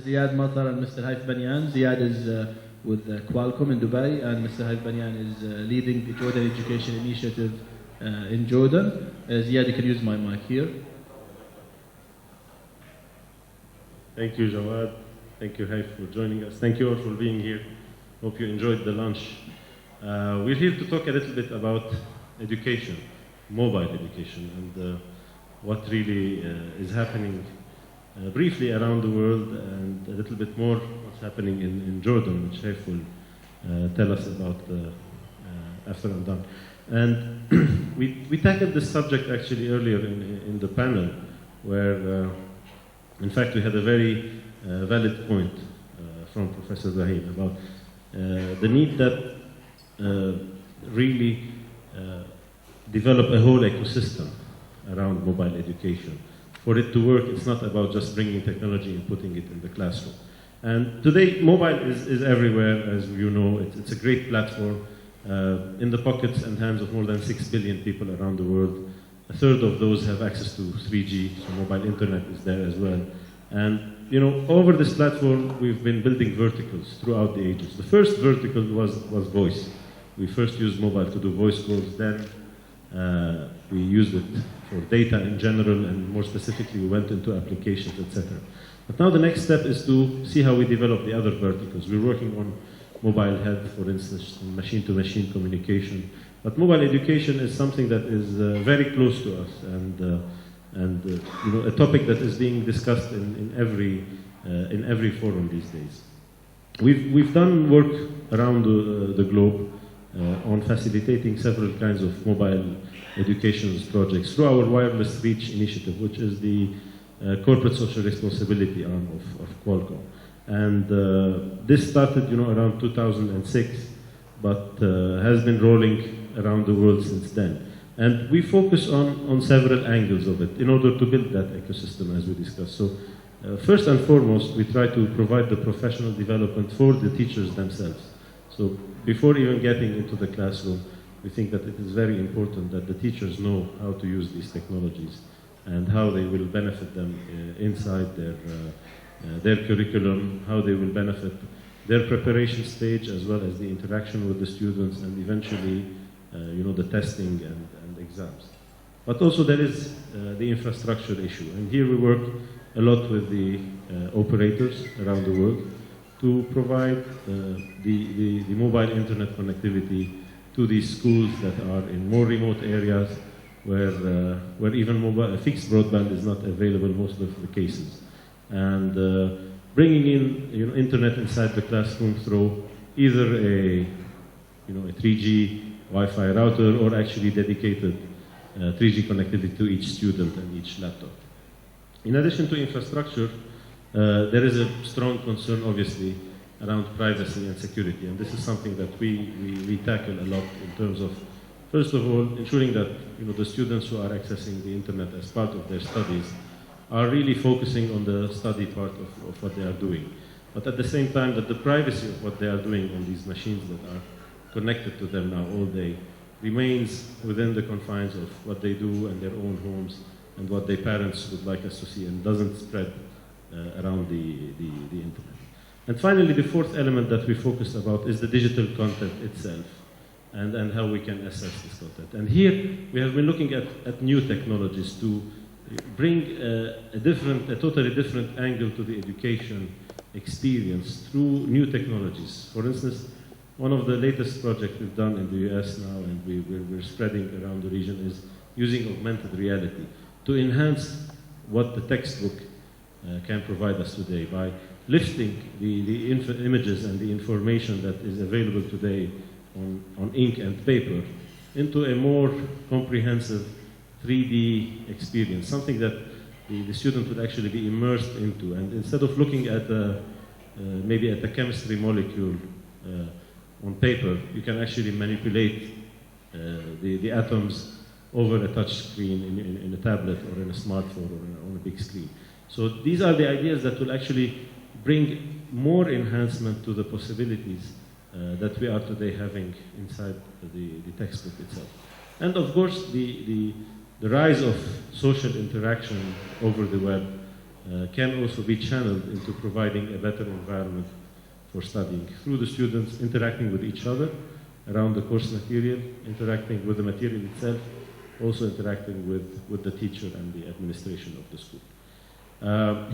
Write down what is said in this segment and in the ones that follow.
Ziad, Matar, and Mr. Haif Bannayan. Ziad is with Qualcomm in Dubai, and Mr. Haif Bannayan is leading the Jordan Education Initiative in Jordan. Ziad, you can use my mic here. Thank you, Jawad. Thank you, Haif, for joining us. Thank you all for being here. Hope you enjoyed the lunch. We're here to talk a little bit about education, mobile education, and what really is happening briefly around the world, and a little bit more what's happening in Jordan, which Haif will tell us about after I'm done. And we tackled this subject actually earlier in the panel, where in fact we had a very valid point from Professor Zahid about the need that really develop a whole ecosystem around mobile education. For it to work, it's not about just bringing technology and putting it in the classroom. And today, mobile is everywhere, as you know. It's a great platform in the pockets and hands of more than 6 billion people around the world. A third of those have access to 3G, so mobile internet is there as well. And you know, over this platform, we've been building verticals throughout the ages. The first vertical was voice. We first used mobile to do voice calls, then we used it for data in general, and more specifically, we went into applications, etc. But now the next step is to see how we develop the other verticals. We're working on mobile health, for instance, machine-to-machine communication. But mobile education is something that is very close to us, and you know, a topic that is being discussed in every forum these days. We've done work around the globe on facilitating several kinds of mobile education projects through our Wireless Reach initiative, which is the corporate social responsibility arm of Qualcomm. And this started, you know, around 2006, but has been rolling around the world since then. And we focus on several angles of it in order to build that ecosystem, as we discussed. So first and foremost, we try to provide the professional development for the teachers themselves. So before even getting into the classroom, we think that it is very important that the teachers know how to use these technologies and how they will benefit them inside their curriculum, how they will benefit their preparation stage, as well as the interaction with the students, and eventually you know, the testing and exams. But also there is the infrastructure issue, and here we work a lot with the operators around the world to provide the mobile internet connectivity to these schools that are in more remote areas where even mobile fixed broadband is not available most of the cases, and bringing in, you know, internet inside the classroom through either a 3G Wi-Fi router, or actually dedicated 3G connectivity to each student and each laptop. In addition to infrastructure, there is a strong concern, obviously, around privacy and security, and this is something that we tackle a lot in terms of, first of all, ensuring that, you know, the students who are accessing the internet as part of their studies are really focusing on the study part of what they are doing, but at the same time that the privacy of what they are doing on these machines that are connected to them now all day remains within the confines of what they do in their own homes and what their parents would like us to see, and doesn't spread around the internet. And finally, the fourth element that we focused about is the digital content itself, and how we can assess this content. And here we have been looking at new technologies to bring a totally different angle to the education experience through new technologies. For instance, one of the latest projects we've done in the US now, and we're spreading around the region, is using augmented reality to enhance what the textbook can provide us today by lifting the images and the information that is available today on ink and paper into a more comprehensive 3D experience, something that the student would actually be immersed into. And instead of looking at maybe at a chemistry molecule on paper, you can actually manipulate the atoms over a touch screen in a tablet or in a smartphone or on a big screen. So these are the ideas that will actually bring more enhancement to the possibilities that we are today having inside the textbook itself. And of course, the rise of social interaction over the web can also be channeled into providing a better environment for studying through the students interacting with each other around the course material, interacting with the material itself, also interacting with the teacher and the administration of the school.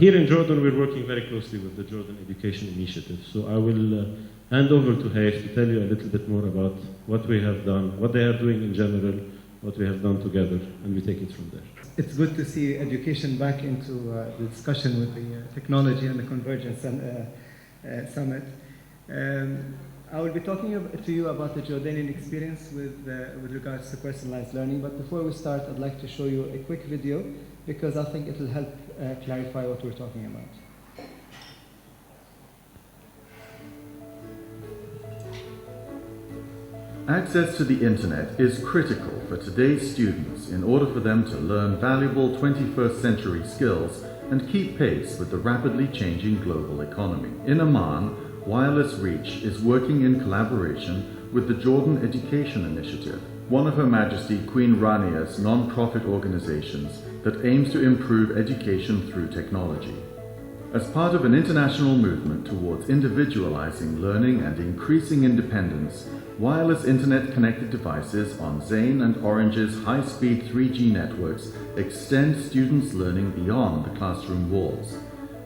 Here in Jordan, we're working very closely with the Jordan Education Initiative. So I will hand over to Haif to tell you a little bit more about what we have done, what they are doing in general, what we have done together, and we take it from there. It's good to see education back into the discussion with the technology and the Convergence Summit. I will be talking to you about the Jordanian experience with regards to personalized learning. But before we start, I'd like to show you a quick video because I think it will help clarify what we're talking about. Access to the internet is critical for today's students in order for them to learn valuable 21st century skills and keep pace with the rapidly changing global economy. In Amman, Wireless Reach is working in collaboration with the Jordan Education Initiative, one of Her Majesty Queen Rania's non-profit organizations that aims to improve education through technology. As part of an international movement towards individualizing learning and increasing independence, wireless internet-connected devices on Zain and Orange's high-speed 3G networks extend students' learning beyond the classroom walls.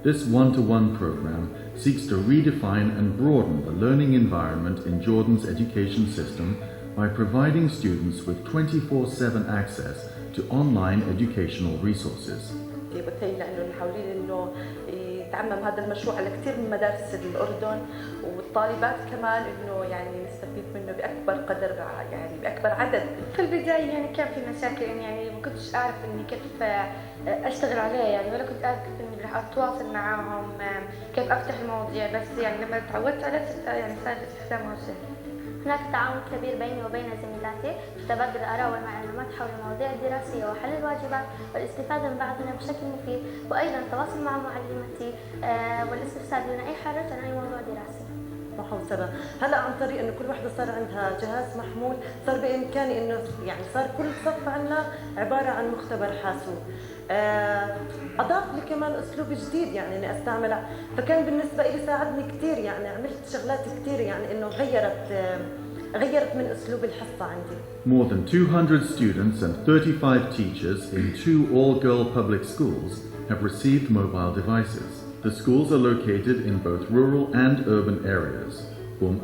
This one-to-one program seeks to redefine and broaden the learning environment in Jordan's education system by providing students with 24/7 access to online educational resources. وبالتالي لانه محاولين انه يتعمم هذا المشروع على كثير من مدارس الاردن والطالبات كمان انه يعني نستفيد منه باكبر قدر يعني باكبر عدد. في البدايه يعني كان في مشاكل يعني ما كنتش اعرف اني كيف اشتغل عليه يعني ولا كنت اعرف كيف اني راح اتواصل معاهم كيف افتح المواضيع بس يعني لما تعودت عليه يعني صار استخدامها سهل. هناك تعاون كبير بيني وبين زميلاتي في تبادل الآراء والمعلومات حول المواضيع الدراسية وحل الواجبات والاستفادة من بعضنا بشكل مفيد وأيضا التواصل مع معلمتي والاستفسار دون أي حرج عن أي موضوع دراسي. محوسبة هلا عن طريق انه كل وحده صار عندها جهاز محمول صار بامكاني انه يعني صار كل صف عندنا عباره عن مختبر حاسوب. اضاف لي كمان اسلوب جديد يعني اني استعمله فكان بالنسبه لي ساعدني كثير يعني عملت شغلات كثير يعني انه غيرت من اسلوب الحصه عندي. More than 200 students and 35 teachers in 2 all-girl public schools have received mobile devices. The schools are located in both rural and urban areas.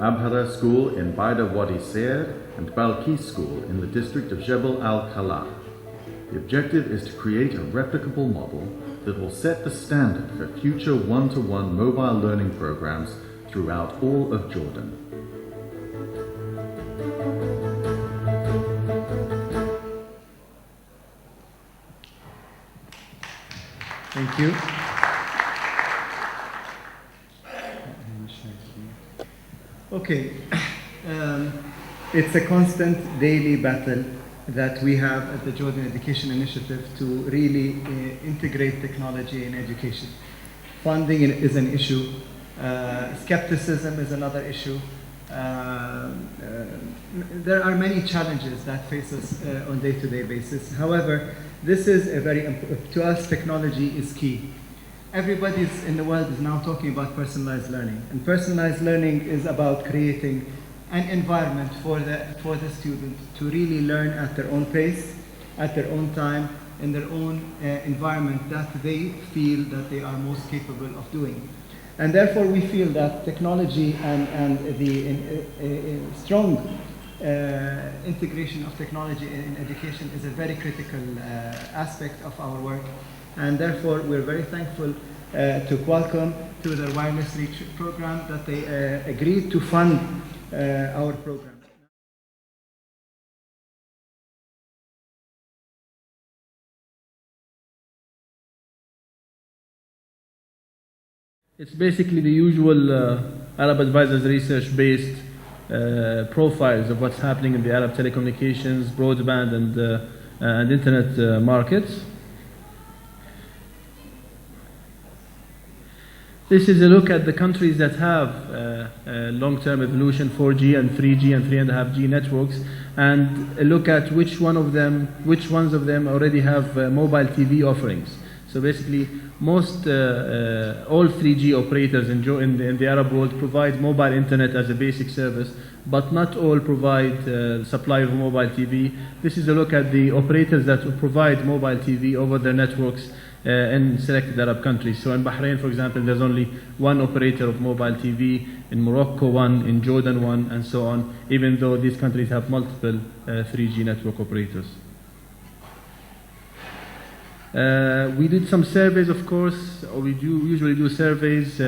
Abhara School in Baida Wadi Sair and Balkis School in the district of Jebel al-Khala. The objective is to create a replicable model that will set the standard for future one-to-one mobile learning programs throughout all of Jordan. Thank you. Okay, it's a constant daily battle that we have at the Jordan Education Initiative to really integrate technology in education. Funding is an issue, skepticism is another issue. There are many challenges that face us on a day-to-day basis. However, this is to us, technology is key. Everybody in the world is now talking about personalized learning. And personalized learning is about creating an environment for the student to really learn at their own pace, at their own time, in their own environment that they feel that they are most capable of doing. And therefore we feel that technology and the strong integration of technology in education is a very critical aspect of our work. And therefore we're very thankful to Qualcomm, to the Wireless Reach program, that they agreed to fund our program. It's basically the usual Arab Advisors research-based profiles of what's happening in the Arab telecommunications, broadband, and internet markets. This is a look at the countries that have long-term evolution 4G and 3G and 3.5G networks, and a look at which ones of them already have mobile TV offerings. So basically, all 3G operators in the Arab world provide mobile internet as a basic service, but not all provide supply of mobile TV. This is a look at the operators that provide mobile TV over their networks in selected Arab countries. So in Bahrain, for example, there's only one operator of mobile TV, in Morocco one, in Jordan one, and so on, even though these countries have multiple 3G network operators. We did some surveys, of course, or we usually do surveys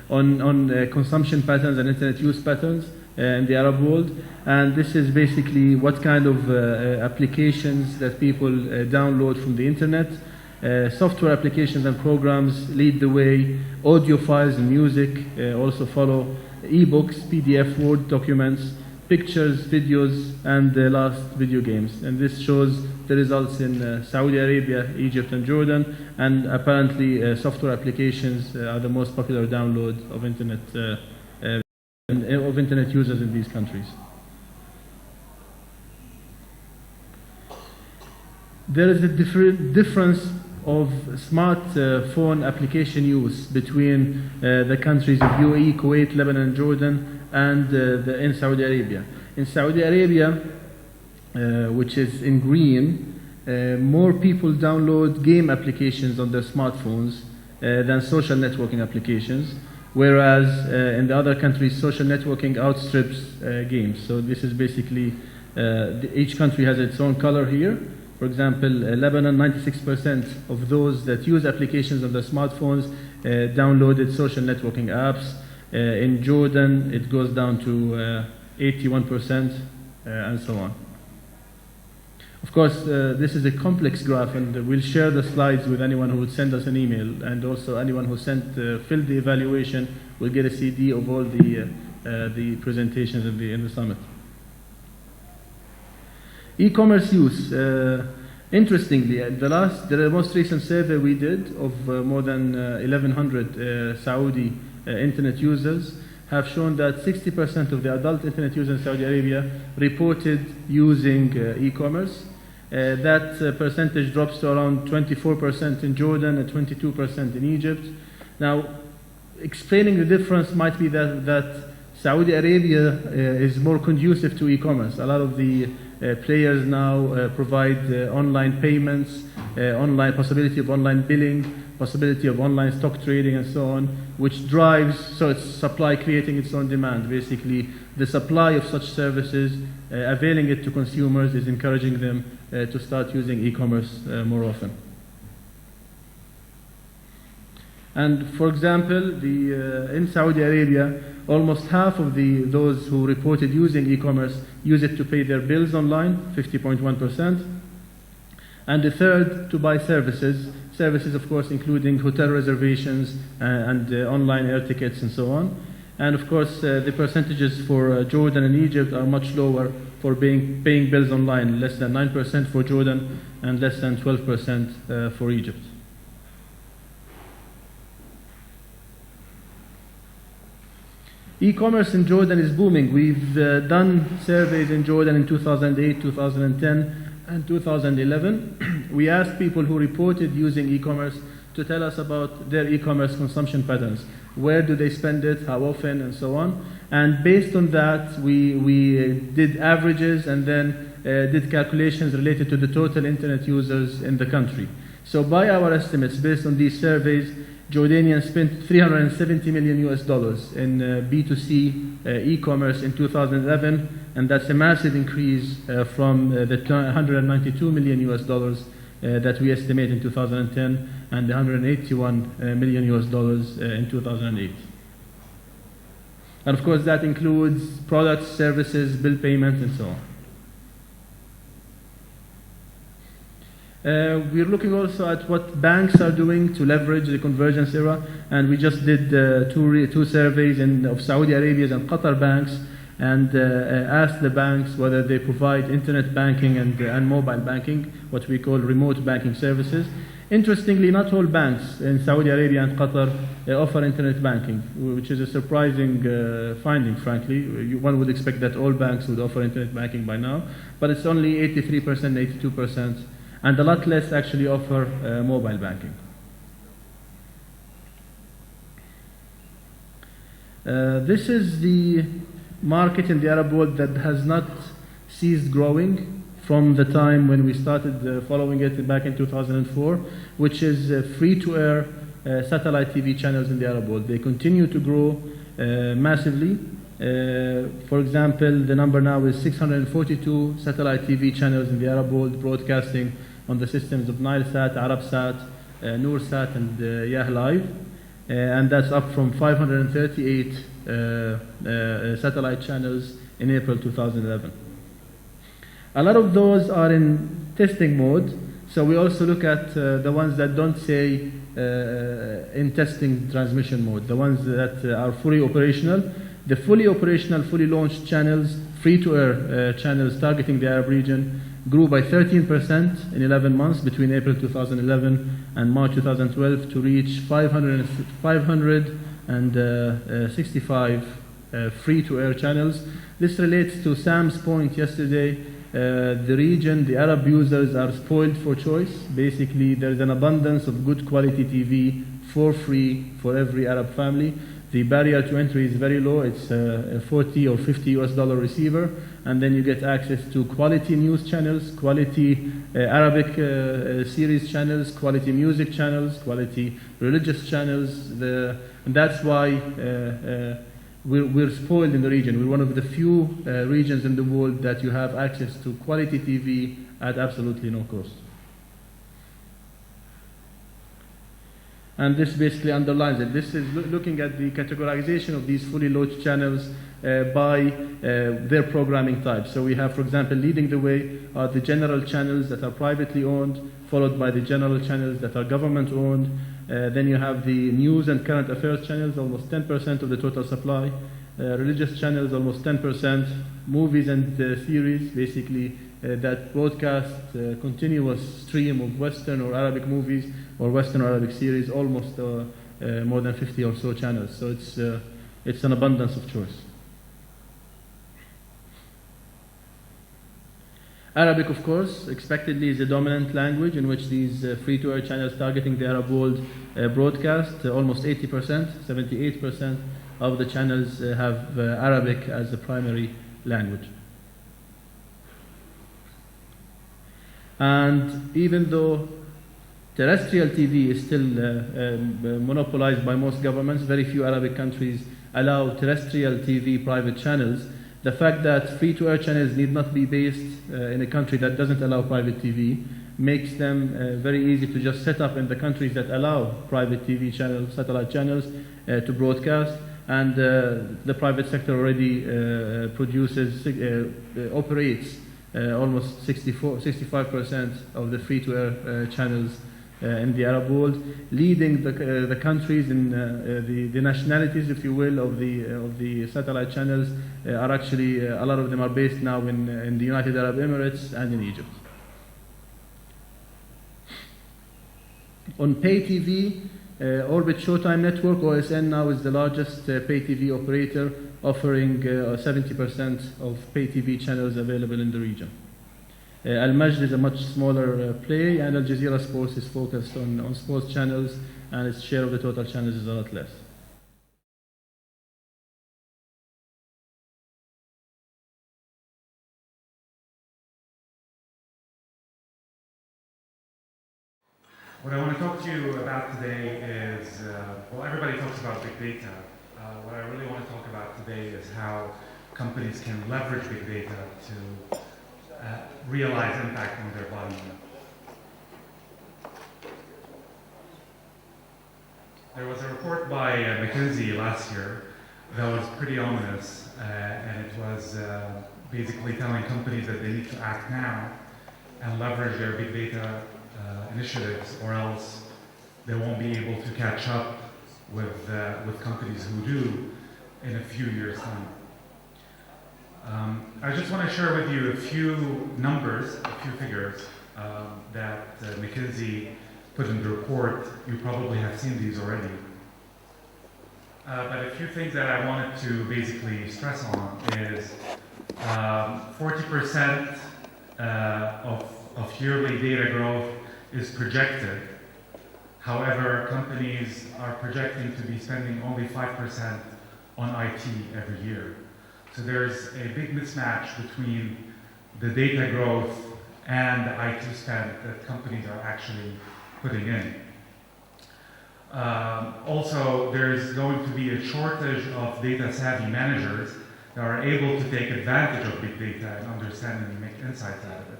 on consumption patterns and internet use patterns in the Arab world, and this is basically what kind of applications that people download from the internet. Software applications and programs lead the way, audio files and music also follow, e-books, PDF, Word documents, pictures, videos, and last, video games. And this shows the results in Saudi Arabia, Egypt, and Jordan, and apparently software applications are the most popular download of internet users in these countries. There is a difference of smartphone application use between the countries of UAE, Kuwait, Lebanon, and Jordan, and in Saudi Arabia. In Saudi Arabia, which is in green, more people download game applications on their smartphones than social networking applications, whereas in the other countries, social networking outstrips games. So this is basically, each country has its own color here. For example, Lebanon, 96% of those that use applications on their smartphones downloaded social networking apps. In Jordan, it goes down to 81%, and so on. Of course, this is a complex graph, and we'll share the slides with anyone who would send us an email, and also anyone who filled the evaluation will get a CD of all the presentations in the summit. E-commerce use. Interestingly, the most recent survey we did of more than 1,100 Saudi internet users have shown that 60% of the adult internet users in Saudi Arabia reported using e-commerce. That percentage drops to around 24% in Jordan and 22% in Egypt. Now, explaining the difference might be that Saudi Arabia is more conducive to e-commerce. A lot of the players now provide online payments, online possibility of online billing, possibility of online stock trading, and so on, which drives, so it's supply creating its own demand. Basically, the supply of such services, availing it to consumers, is encouraging them to start using e-commerce more often. And for example, in Saudi Arabia, almost half of those who reported using e-commerce use it to pay their bills online, 50.1%, and a third to buy services, of course, including hotel reservations and online air tickets and so on. And of course, the percentages for Jordan and Egypt are much lower for paying bills online, less than 9% for Jordan and less than 12% for Egypt. E-commerce in Jordan is booming. We've done surveys in Jordan in 2008, 2010, and 2011. We asked people who reported using e-commerce to tell us about their e-commerce consumption patterns. Where do they spend it, how often, and so on. And based on that, we did averages and then did calculations related to the total internet users in the country. So by our estimates, based on these surveys, Jordanians spent $370 million in B2C e-commerce in 2011, and that's a massive increase from the $192 million that we estimate in 2010 and the $181 million in 2008. And of course, that includes products, services, bill payments, and so on. We're looking also at what banks are doing to leverage the convergence era, and we just did two surveys of Saudi Arabia's and Qatar banks, and asked the banks whether they provide internet banking and mobile banking, what we call remote banking services. Interestingly, not all banks in Saudi Arabia and Qatar offer internet banking, which is a surprising finding, frankly. One would expect that all banks would offer internet banking by now, but it's only 83%, 82%. And a lot less actually offer mobile banking. This is the market in the Arab world that has not ceased growing from the time when we started following it back in 2004, which is free-to-air satellite TV channels in the Arab world. They continue to grow massively. For example, the number now is 642 satellite TV channels in the Arab world broadcasting on the systems of Nilesat, Arabsat, Noorsat, and Yah Live. And that's up from 538 satellite channels in April 2011. A lot of those are in testing mode, so we also look at the ones that don't say in testing transmission mode, the ones that are fully operational. The fully operational, fully launched channels, free-to-air channels targeting the Arab region, grew by 13% in 11 months between April 2011 and March 2012 to reach 565 free-to-air channels. This relates to Sam's point yesterday. The region, the Arab users are spoiled for choice. Basically, there's an abundance of good quality TV for free for every Arab family. The barrier to entry is very low. It's a 40 or 50 US dollar receiver, and then you get access to quality news channels, quality Arabic series channels, quality music channels, quality religious channels. And that's why we're spoiled in the region. We're one of the few regions in the world that you have access to quality TV at absolutely no cost. And this basically underlines it. This is looking at the categorization of these fully loaded channels by their programming type. So we have, for example, leading the way are the general channels that are privately owned, followed by the general channels that are government owned. Then you have the news and current affairs channels, almost 10% of the total supply. Religious channels, almost 10%. Movies and series, basically that broadcast continuous stream of Western or Arabic movies or Western or Arabic series, almost more than 50 or so channels. So it's an abundance of choice. Arabic, of course, expectedly is the dominant language in which these free-to-air channels targeting the Arab world broadcast. Almost 80%, 78% of the channels have Arabic as the primary language. And even though terrestrial TV is still monopolized by most governments, very few Arabic countries allow terrestrial TV private channels. The fact that free-to-air channels need not be based in a country that doesn't allow private TV makes them very easy to just set up in the countries that allow private TV channels, satellite channels, to broadcast. And the private sector already operates almost 65% of the free-to-air channels in the Arab world, leading the countries in the nationalities, if you will, of the satellite channels are actually, a lot of them are based now in the United Arab Emirates and in Egypt. On pay TV, Orbit Showtime Network, OSN, now is the largest pay TV operator, offering 70% of pay TV channels available in the region. Al Majd is a much smaller play, and Al Jazeera Sports is focused on sports channels, and its share of the total channels is a lot less. What I want to talk to you about today is, well, everybody talks about big data. What I really want to talk about today is how companies can leverage big data to realize impact on their bottom line. There was a report by McKinsey last year that was pretty ominous, and it was basically telling companies that they need to act now and leverage their big data initiatives, or else they won't be able to catch up with companies who do in a few years' time. I just want to share with you a few numbers, a few figures that McKinsey put in the report. You probably have seen these already. But a few things that I wanted to basically stress on is 40% of yearly data growth is projected. However, companies are projecting to be spending only 5% on IT every year. So there's a big mismatch between the data growth and the IT spend that companies are actually putting in. Also, there's going to be a shortage of data-savvy managers that are able to take advantage of big data and understand and make insights out of it.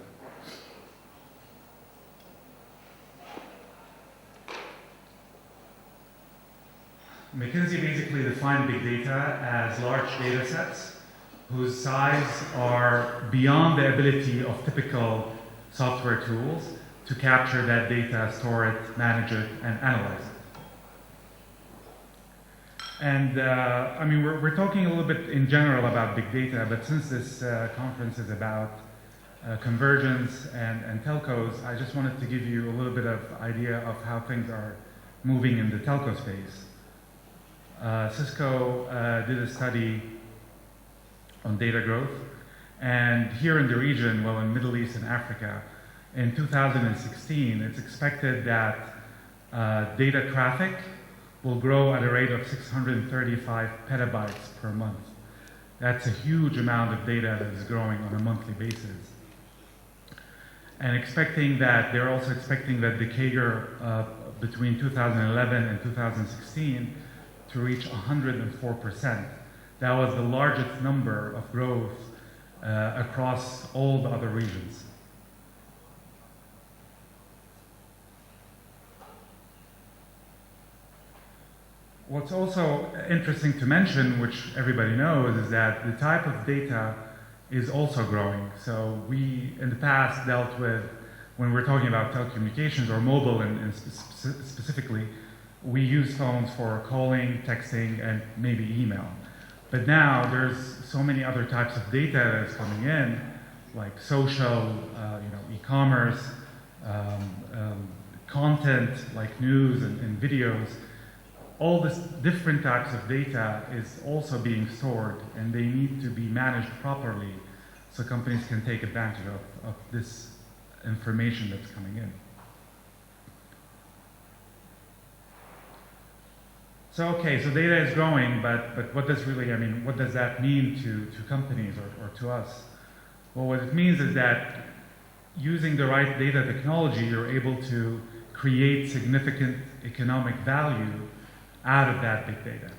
McKinsey basically defined big data as large data sets whose size are beyond the ability of typical software tools to capture that data, store it, manage it, and analyze it. And I mean, we're talking a little bit in general about big data, but since this conference is about convergence and telcos, I just wanted to give you a little bit of idea of how things are moving in the telco space. Cisco did a study on data growth, and here in the region, well, in Middle East and Africa, in 2016, it's expected that data traffic will grow at a rate of 635 petabytes per month. That's a huge amount of data that is growing on a monthly basis. And they're also expecting that the CAGR between 2011 and 2016 to reach 104%. That was the largest number of growth across all the other regions. What's also interesting to mention, which everybody knows, is that the type of data is also growing. So we, in the past, dealt with, when we're talking about telecommunications or mobile and specifically, we use phones for calling, texting, and maybe email. But now there's so many other types of data that is coming in, like social, e-commerce, content like news and videos. All this different types of data is also being stored, and they need to be managed properly so companies can take advantage of this information that's coming in. So data is growing, but what does that mean to companies or to us? Well, what it means is that using the right data technology, you're able to create significant economic value out of that big data.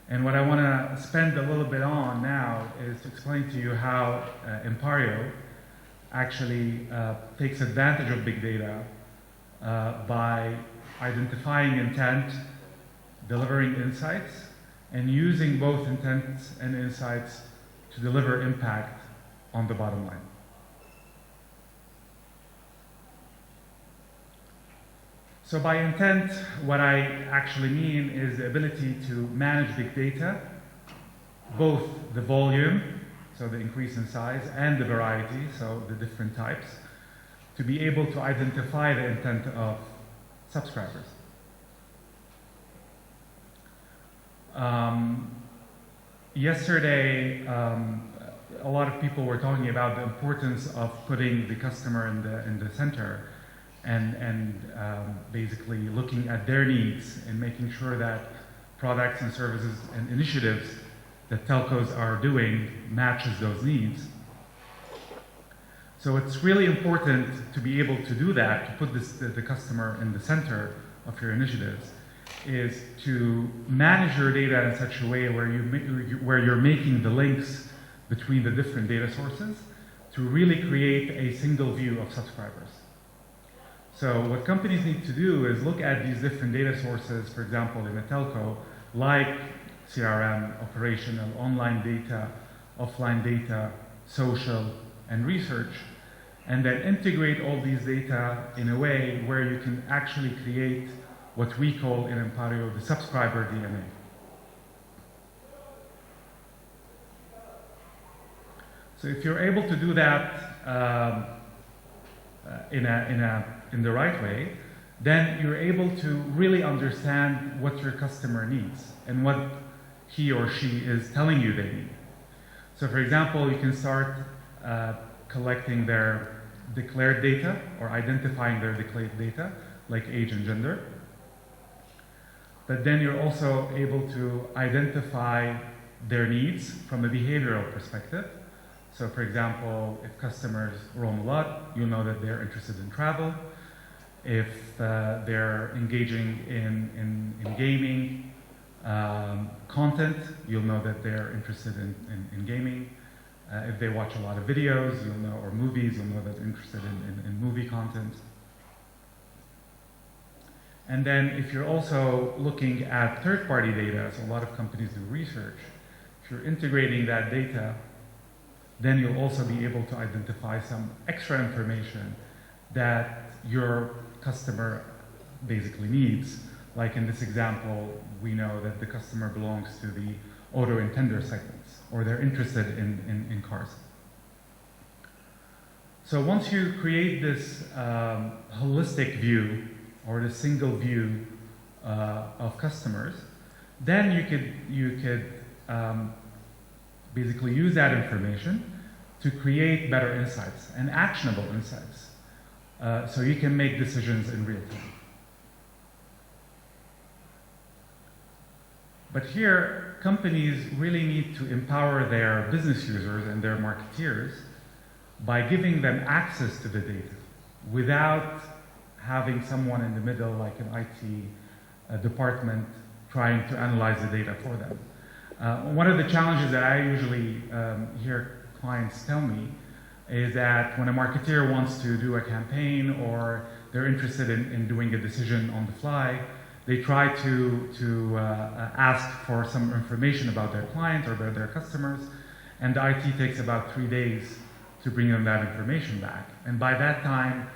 And what I want to spend a little bit on now is to explain to you how nPario actually takes advantage of big data by identifying intent, delivering insights, and using both intents and insights to deliver impact on the bottom line. So by intent, what I actually mean is the ability to manage big data, both the volume, so the increase in size, and the variety, so the different types, to be able to identify the intent of subscribers. Yesterday, a lot of people were talking about the importance of putting the customer in the center and basically looking at their needs and making sure that products and services and initiatives that telcos are doing matches those needs. So it's really important to be able to do that, to put the customer in the center of your initiatives, is to manage your data in such a way where you're making the links between the different data sources to really create a single view of subscribers. So what companies need to do is look at these different data sources, for example, in a telco, like CRM, operational, online data, offline data, social, and research, and then integrate all these data in a way where you can actually create what we call in nPario the subscriber DNA. So if you're able to do that in the right way, then you're able to really understand what your customer needs and what he or she is telling you they need. So for example, you can start collecting their declared data or identifying their declared data, like age and gender. but then you're also able to identify their needs from a behavioral perspective. So for example, if customers roam a lot, you'll know that they're interested in travel. If they're engaging in gaming content, you'll know that they're interested in gaming. If they watch a lot of videos, you'll know, or movies, you'll know that they're interested in movie content. And then if you're also looking at third-party data, so a lot of companies do research, if you're integrating that data, then you'll also be able to identify some extra information that your customer basically needs. Like in this example, we know that the customer belongs to the auto intender segments, or they're interested in cars. So once you create this holistic view, or the single view of customers, then you could basically use that information to create better insights and actionable insights, so you can make decisions in real time. But here, companies really need to empower their business users and their marketeers by giving them access to the data without having someone in the middle, like an IT department, trying to analyze the data for them. One of the challenges that I usually hear clients tell me is that when a marketeer wants to do a campaign, or they're interested in doing a decision on the fly, they try to ask for some information about their client or about their customers, and the IT takes about 3 days to bring them that information back. And by that time,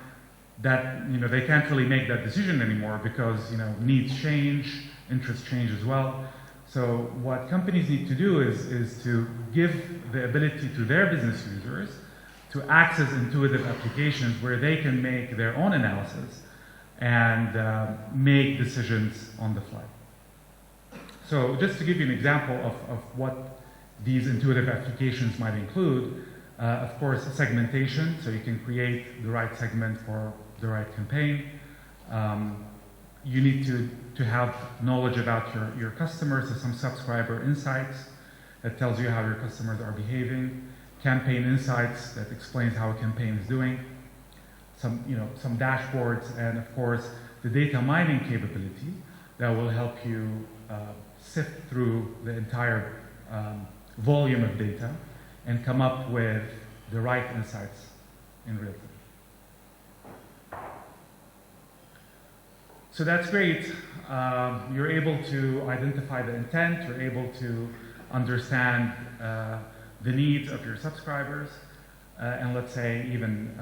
they can't really make that decision anymore, because needs change, interests change as well. So what companies need to do is to give the ability to their business users to access intuitive applications where they can make their own analysis and make decisions on the fly. So just to give you an example of what these intuitive applications might include, of course, segmentation, so you can create the right segment for the right campaign. You need to have knowledge about your customers, so some subscriber insights that tells you how your customers are behaving, campaign insights that explains how a campaign is doing, some dashboards, and of course the data mining capability that will help you sift through the entire volume of data and come up with the right insights in real time. So that's great. You're able to identify the intent, you're able to understand the needs of your subscribers, and let's say even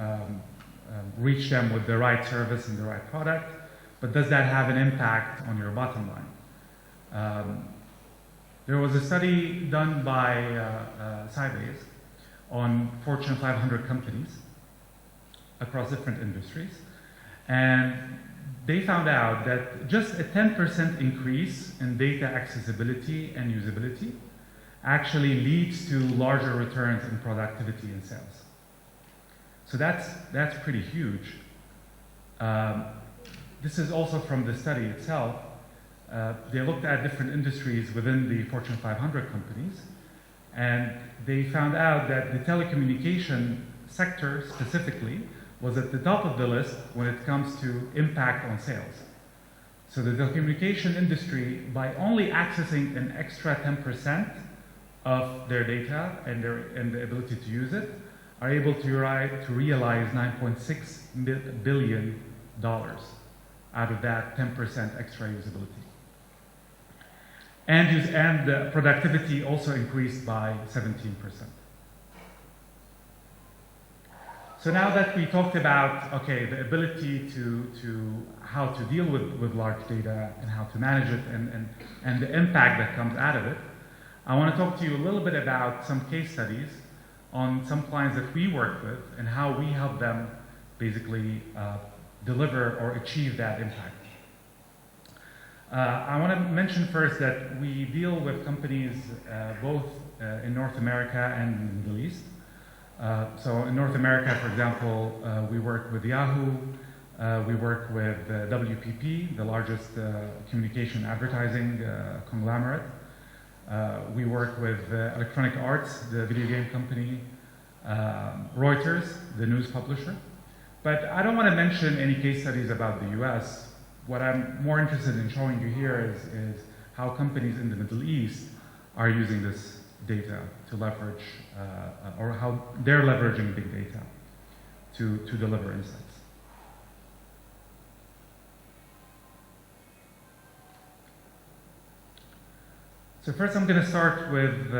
reach them with the right service and the right product. But does that have an impact on your bottom line? There was a study done by Sybase on Fortune 500 companies across different industries, and they found out that just a 10% increase in data accessibility and usability actually leads to larger returns in productivity and sales. So that's pretty huge. This is also from the study itself. They looked at different industries within the Fortune 500 companies, and they found out that the telecommunication sector specifically was at the top of the list when it comes to impact on sales. So the telecommunication industry, by only accessing an extra 10% of their data and the ability to use it, are able to realize $9.6 billion out of that 10% extra usability. And the productivity also increased by 17%. So now that we talked about, okay, the ability to how to deal with large data and how to manage it and the impact that comes out of it, I want to talk to you a little bit about some case studies on some clients that we work with and how we help them basically deliver or achieve that impact. I want to mention first that we deal with companies both in North America and in the Middle East. So in North America, for example, we work with Yahoo, We work with WPP, the largest communication advertising conglomerate. We work with Electronic Arts, the video game company, Reuters, the news publisher. But I don't want to mention any case studies about the US. What I'm more interested in showing you here is how companies in the Middle East are using this data to leverage, or how they're leveraging big data to deliver insights. So first I'm going to start with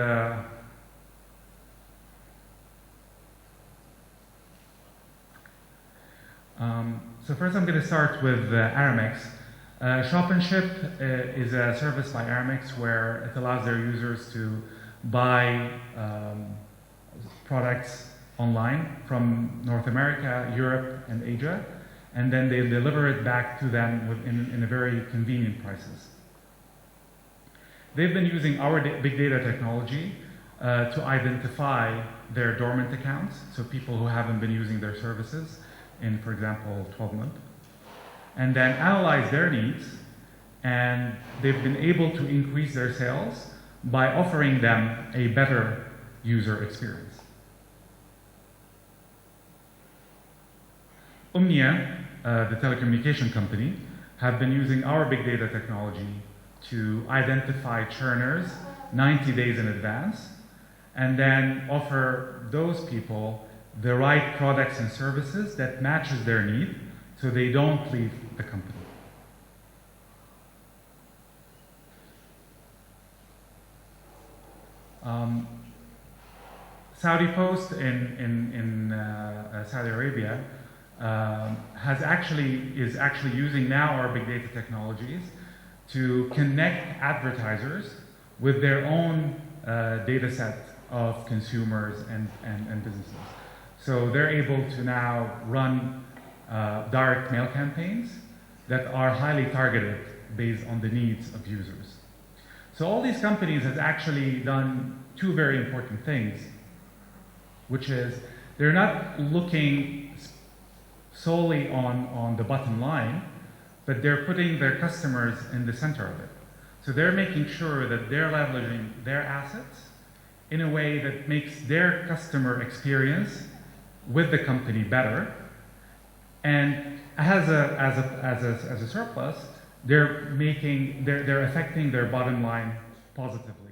Aramex. Shop and Ship is a service by Aramex where it allows their users to buy products online from North America, Europe, and Asia, and then they deliver it back to them in a very convenient prices. They've been using our big data technology to identify their dormant accounts, so people who haven't been using their services in, for example, 12 months, and then analyze their needs, and they've been able to increase their sales by offering them a better user experience. Umnia, the telecommunication company, have been using our big data technology to identify churners 90 days in advance, and then offer those people the right products and services that matches their need, so they don't leave the company. Saudi Post in Saudi Arabia is actually using now our big data technologies to connect advertisers with their own data set of consumers and businesses. So they're able to now run direct mail campaigns that are highly targeted based on the needs of users. So all these companies have actually done two very important things, which is they're not looking solely on the bottom line, but they're putting their customers in the center of it. So they're making sure that they're leveraging their assets in a way that makes their customer experience with the company better, and as a surplus, they're affecting their bottom line positively.